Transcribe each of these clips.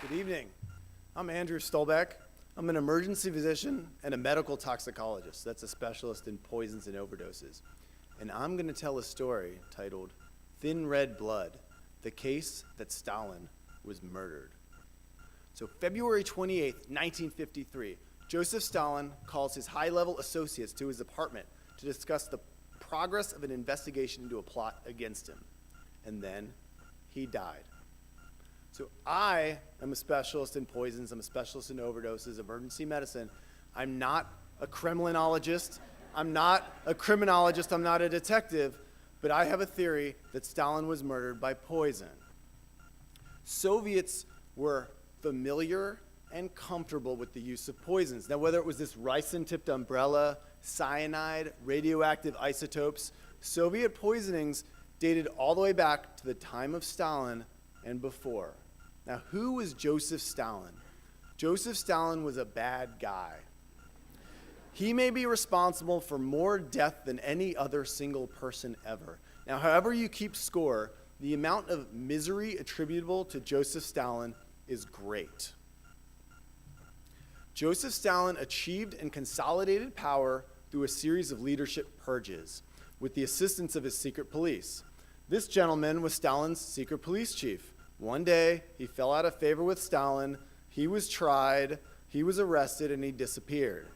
Good evening. I'm Andrew Stolbach. I'm an emergency physician and a medical toxicologist. That's a specialist in poisons and overdoses. And I'm going to tell a story titled Thin Red Blood, the case that Stalin was murdered. So February 28th, 1953, Joseph Stalin calls his high-level associates to his apartment to discuss the progress of an investigation into a plot against him. And then he died. So I am a specialist in poisons, I'm a specialist in overdoses, emergency medicine. I'm not a Kremlinologist, I'm not a criminologist, I'm not a detective, but I have a theory that Stalin was murdered by poison. Soviets were familiar and comfortable with the use of poisons. Now, whether it was this ricin-tipped umbrella, cyanide, radioactive isotopes, Soviet poisonings dated all the way back to the time of Stalin and before. Now, who was Joseph Stalin? Joseph Stalin was a bad guy. He may be responsible for more death than any other single person ever. Now, however you keep score, the amount of misery attributable to Joseph Stalin is great. Joseph Stalin achieved and consolidated power through a series of leadership purges with the assistance of his secret police. This gentleman was Stalin's secret police chief. One day, he fell out of favor with Stalin, he was tried, he was arrested, and he disappeared.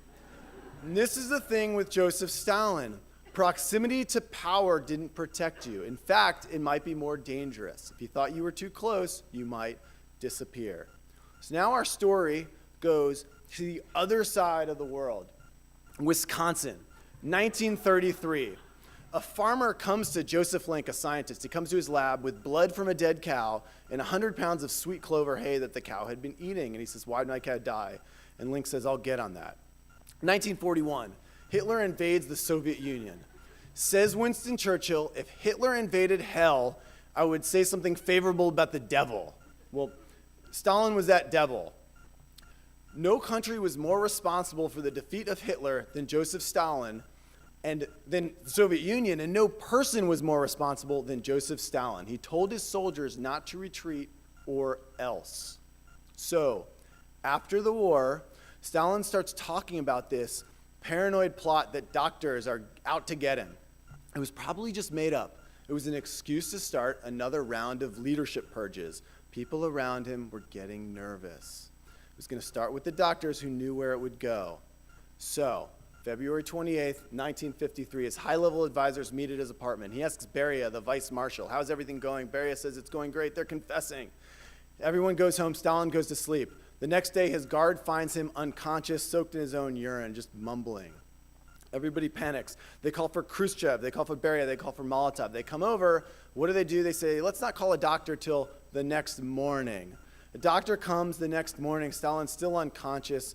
And this is the thing with Joseph Stalin. Proximity to power didn't protect you. In fact, it might be more dangerous. If you thought you were too close, you might disappear. So now our story goes to the other side of the world. Wisconsin, 1933. A farmer comes to Joseph Link, a scientist. He comes to his lab with blood from a dead cow and 100 pounds of sweet clover hay that the cow had been eating. And he says, "Why did my cow die?" And Link says, "I'll get on that." 1941, Hitler invades the Soviet Union. Says Winston Churchill, "If Hitler invaded hell, I would say something favorable about the devil." Well, Stalin was that devil. No country was more responsible for the defeat of Hitler than Joseph Stalin, and then the Soviet Union, and no person was more responsible than Joseph Stalin. He told his soldiers not to retreat or else. So, after the war, Stalin starts talking about this paranoid plot that doctors are out to get him. It was probably just made up. It was an excuse to start another round of leadership purges. People around him were getting nervous. It was going to start with the doctors who knew where it would go. So, February 28th, 1953, his high-level advisors meet at his apartment. He asks Beria, the vice marshal, "How's everything going?" Beria says, "It's going great. They're confessing." Everyone goes home. Stalin goes to sleep. The next day, his guard finds him unconscious, soaked in his own urine, just mumbling. Everybody panics. They call for Khrushchev. They call for Beria. They call for Molotov. They come over. What do? They say, "Let's not call a doctor till the next morning." A doctor comes the next morning. Stalin's still unconscious,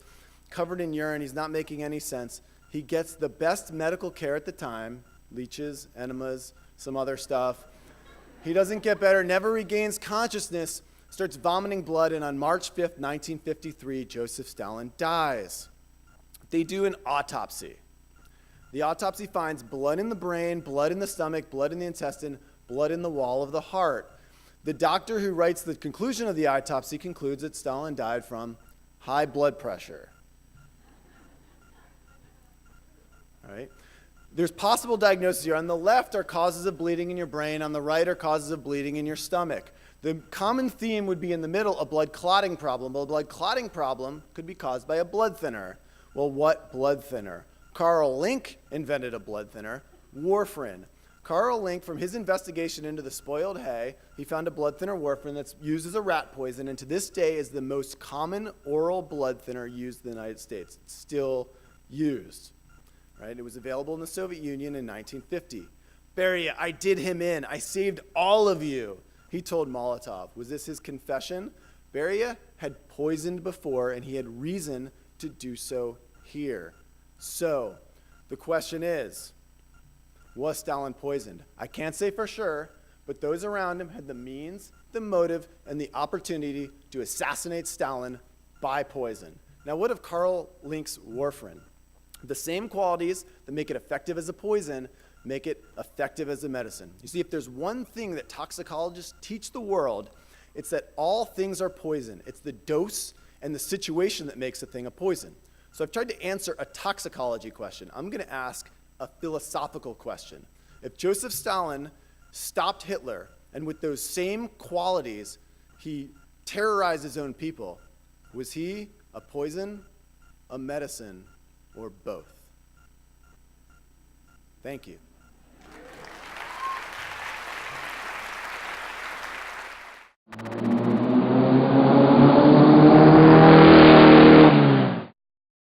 covered in urine. He's not making any sense. He gets the best medical care at the time, leeches, enemas, some other stuff. He doesn't get better, never regains consciousness, starts vomiting blood, and on March 5th, 1953, Joseph Stalin dies. They do an autopsy. The autopsy finds blood in the brain, blood in the stomach, blood in the intestine, blood in the wall of the heart. The doctor who writes the conclusion of the autopsy concludes that Stalin died from high blood pressure. All right. There's possible diagnoses here. On the left are causes of bleeding in your brain. On the right are causes of bleeding in your stomach. The common theme would be in the middle, a blood clotting problem. Well, a blood clotting problem could be caused by a blood thinner. Well, what blood thinner? Carl Link invented a blood thinner, warfarin. Carl Link, from his investigation into the spoiled hay, he found a blood thinner, warfarin, that's used as a rat poison, and to this day is the most common oral blood thinner used in the United States. It's still used. Right? It was available in the Soviet Union in 1950. Beria, "I did him in. I saved all of you," he told Molotov. Was this his confession? Beria had poisoned before, and he had reason to do so here. So, the question is, was Stalin poisoned? I can't say for sure, but those around him had the means, the motive, and the opportunity to assassinate Stalin by poison. Now, what of Carl Link's warfarin? The same qualities that make it effective as a poison make it effective as a medicine. You see, if there's one thing that toxicologists teach the world, It's that all things are poison. It's the dose and the situation that makes a thing a poison. So I've tried to answer a toxicology question. I'm going to ask a philosophical question. If Joseph Stalin stopped Hitler, and with those same qualities, he terrorized his own people, was he a poison, a medicine, or both? Thank you.